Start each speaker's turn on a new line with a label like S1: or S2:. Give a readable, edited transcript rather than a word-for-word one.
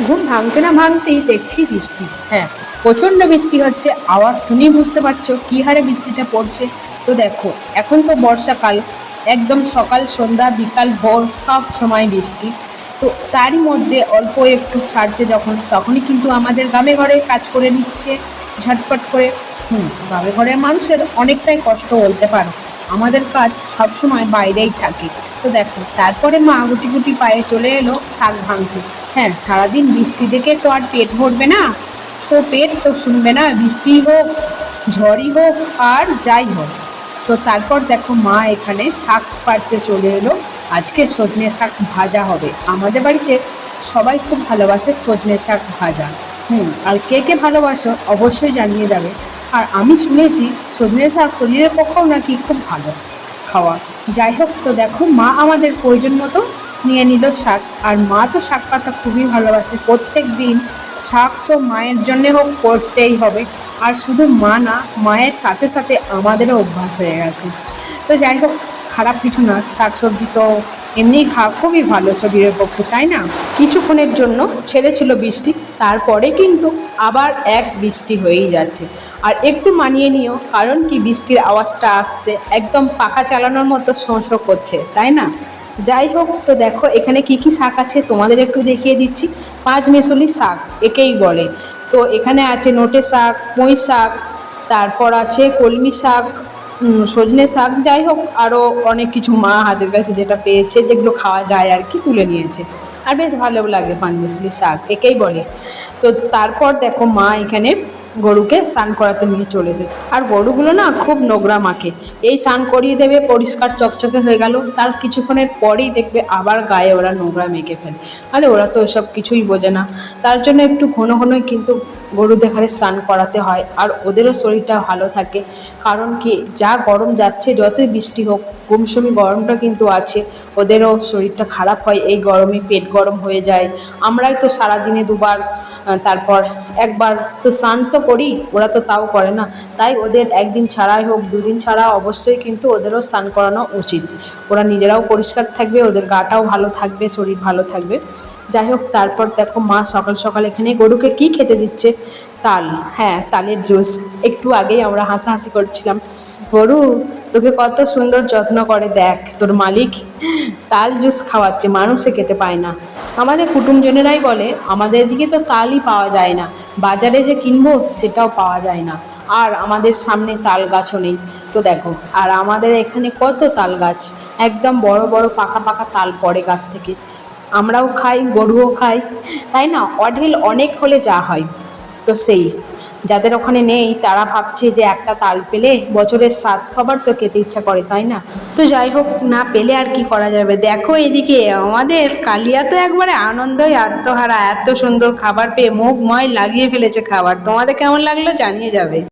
S1: ঘুম ভাঙতে না ভাঙতেই দেখছি বৃষ্টি। হ্যাঁ, প্রচণ্ড বৃষ্টি হচ্ছে। আওয়াজ শুনেই বুঝতে পারছো কী হারে বৃষ্টিটা পড়ছে। তো দেখো, এখন তো বর্ষাকাল, একদম সকাল সন্ধ্যা বিকাল ভোর সব সময় বৃষ্টি। তো তারই মধ্যে অল্প একটু ছাড়ছে যখন, তখনই কিন্তু আমাদের গ্রামে ঘরে কাজ করে নিচ্ছে ঝটপট করে। গ্রামে ঘরের মানুষের অনেকটাই কষ্ট বলতে পারো, আমাদের কাজ সবসময় বাইরেই থাকে। তো দেখো, তারপরে মা গুটি গুটি পায়ে চলে এলো শাক ভাঙতে। হ্যাঁ, সারাদিন বৃষ্টি দেখে তো আর পেট ভরবে না, তো পেট তো শুনবে না, বৃষ্টি হোক ঝড়ই হোক আর যাই হোক। তো তারপর দেখো মা এখানে শাক পাড়তে চলে এলো। আজকে সজনে শাক ভাজা হবে। আমাদের বাড়িতে সবাই খুব ভালোবাসে সজনে শাক ভাজা। আর কে কে ভালোবাসো অবশ্যই জানিয়ে যাবে। আর আমি শুনেছি সজনে শাক শরীরের পক্ষেও নাকি খুব ভালো খাওয়া। যাই হোক, তো দেখো মা আমাদের প্রয়োজন মতো নিয়ে নিল শাক। আর মা তো শাক পাতা খুবই ভালোবাসে, প্রত্যেক দিন শাক তো মায়ের জন্যে হোক করতেই হবে। আর শুধু মা না, মায়ের সাথে সাথে আমাদেরও অভ্যাস হয়ে গেছে। তো যাই হোক, খারাপ কিছু না, শাক সবজি তো এমনিই খাওয়া খুবই ভালো শরীরের পক্ষে, তাই না? কিছুক্ষণের জন্য ছেড়েছিল বৃষ্টি, তারপরে কিন্তু আবার এক বৃষ্টি হয়েই যাচ্ছে। আর একটু মানিয়ে নিও, কারণ কি বৃষ্টির আওয়াজটা আসছে, একদম পাখা চালানোর মতো শোঁ শোঁ করছে, তাই না? যাই হোক, তো দেখো এখানে কি কি শাক আছে তোমাদের একটু দেখিয়ে দিচ্ছি। পাঁচমেশালি শাক একেই বলে। তো এখানে আছে নোটে শাক, পুঁই শাক, তারপর আছে কলমি শাক, সজনে শাক, যাই হোক আরও অনেক কিছু মা হাতের কাছে যেটা পেয়েছে, যেগুলো খাওয়া যায় আর কি, তুলে নিয়েছে। আর বেশ ভালো লাগে পাঁচমেশালি শাক একেই বলে। তো তারপর দেখো মা এখানে গরুকে স্নান করাতে নিয়ে চলে এসেছে। আর গরুগুলো না খুব নোংরা মাখে, এই স্নান করিয়ে দেবে, পরিষ্কার চকচকে হয়ে গেল, তার কিছুক্ষণের পরেই দেখবে আবার গায়ে ওরা নোংরা মেখে ফেলে। আরে ওরা তো এসব কিছুই বোঝে না। তার জন্য একটু ঘন ঘনই কিন্তু গরুদের ঘরে স্নান করাতে হয়, আর ওদেরও শরীরটা ভালো থাকে। কারণ কি, যা গরম যাচ্ছে, যতই বৃষ্টি হোক গুমসুমি গরমটা কিন্তু আছে, ওদেরও শরীরটা খারাপ হয় এই গরমে, পেট গরম হয়ে যায়। আমরাই তো সারাদিনে দুবার তারপর একবার তো স্নান তো করি, ওরা তো তাও করে না। তাই ওদের একদিন ছাড়াই হোক দুদিন ছাড়া অবশ্যই কিন্তু ওদেরও স্নান করানো উচিত। ওরা নিজেরাও পরিষ্কার থাকবে, ওদের গাটাও ভালো থাকবে, শরীর ভালো থাকবে। যাই হোক, তারপর দেখো মা সকাল সকাল এখানে গরুকে কি খেতে দিচ্ছে, তাল। হ্যাঁ, তালের জুস। একটু আগেই আমরা হাসাহাসি করছিলাম, গরু তোকে কত সুন্দর যত্ন করে, দেখ তোর মালিক তাল জুস খাওয়াচ্ছে, মানুষে খেতে পায় না। আমাদের কুটুমজনেরাই বলে আমাদের দিকে তো তালই পাওয়া যায় না, বাজারে যে কিনবো সেটাও পাওয়া যায় না। আর আমাদের সামনে তাল গাছও নেই। তো দেখো, আর আমাদের এখানে কত তাল গাছ, একদম বড় বড় পাকা পাকা তাল পড়ে গাছ থেকে। আমরাও খাই, গরুও খাই, তাই না? অঢেল অনেক হলে যা হয়। তো সেই যাদের ওখানে নেই তারা ভাবছে যে একটা তাল পেলে বছরের স্বাদ, সবার তো খেতে ইচ্ছা করে, তাই না? তো যাই হোক, না পেলে আর কি করা যাবে। দেখো এদিকে আমাদের কালিয়া তো একবারে আনন্দই আত্মহারা, এত সুন্দর খাবার পেয়ে মুখ ময় লাগিয়ে ফেলেছে খাবার। তোমাদের কেমন লাগলো জানিয়ে যাবে।